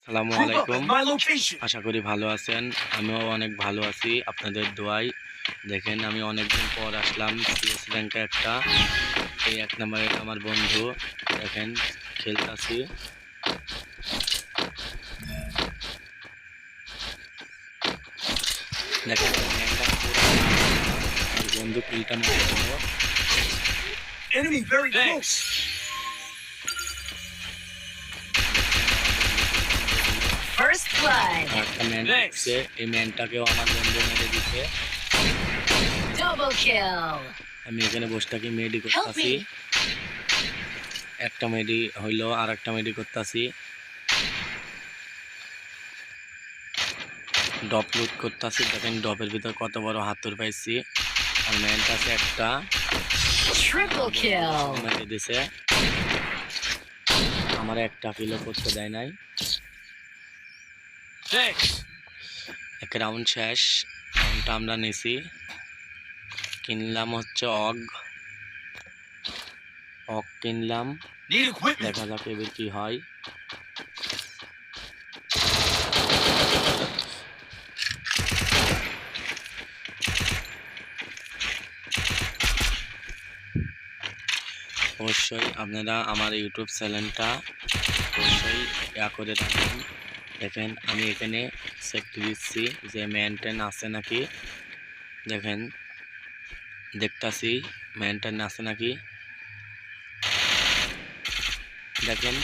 আসসালামু আলাইকুম। আশা করি ভালো আছেন। আমিও অনেক ভালো আছি আপনাদের দোয়ায়। দেখেন আমি অনেকদিন পর আসলাম সিএস র্যাঙ্কে একটা। এই ১ নম্বরে আমার বন্ধু দেখেন খেলতাছি। দেখেন আমার বন্ধু কিলটা মেরে দিল। Enemy very close. First blood. একটা ম্যান দিচ্ছে, এই ম্যানটাকেও আমার বন্ধু মেরে দিচ্ছে। Double kill. আমি এখানে বসে থাকি মেডি Help করতেছি। me. একটা মেডি হইলো আর একটা মেডি করতেছি। ডপ লুট করতেছি। দেখেন ডপের ভিতর কত বড় হাতুর পাইছি। আর ম্যানটা আছে একটা Triple kill. মেরে দিছে। আমার একটা কিলো করতে দেয় নাই। এক রাউন্ড শেষ। রাউন্ডটা আমরা নিছি। কিনলাম হচ্ছে অগ কিনলাম। দেখা যাক এবার কি হয়। অবশ্যই আপনারা আমার ইউটিউব চ্যানেলটা অবশ্যই করে রাখবেন। দেখেন আমি এখানে চেক দিচ্ছি যে মেনটেন আছে নাকি। দেখেন দেখতাছি মেনটেন আছে নাকি। দেখেন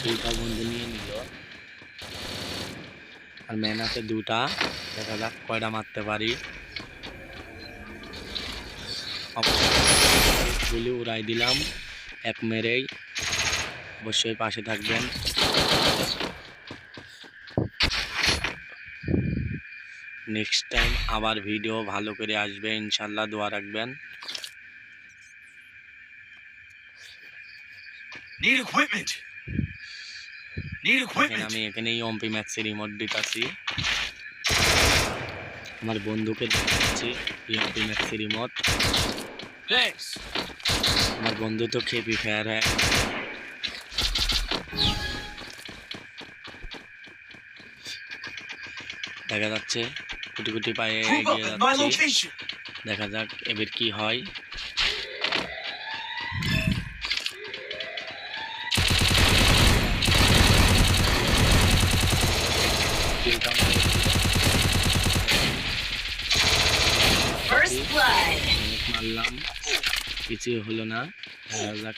দুইটা বন্ধু নিয়ে নিল। আর ম্যান আছে দুটা। দেখা যাক কয়টা মারতে পারি। গুলি উড়াই দিলাম এক মেরেই। অবশ্যই পাশে থাকবেন। নেক্সট টাইম আবার ভিডিও ভালো করে আসবে ইনশাল্লাহ, দোয়া রাখবেন। আমি এখানেই এমপি ম্যাক্সের রিমোট দিতেছি। আমার বন্ধুকে দিচ্ছি এমপি ম্যাক্সের রিমোট। আমার বন্ধু তো খেপি ফায়ার হয়। দেখা যাচ্ছে কুটি কুটি পায়ে এগিয়ে যাচ্ছি। দেখা যাক এবার কি হয়। মারলাম, কিছুই হলো না। দেখা যাক।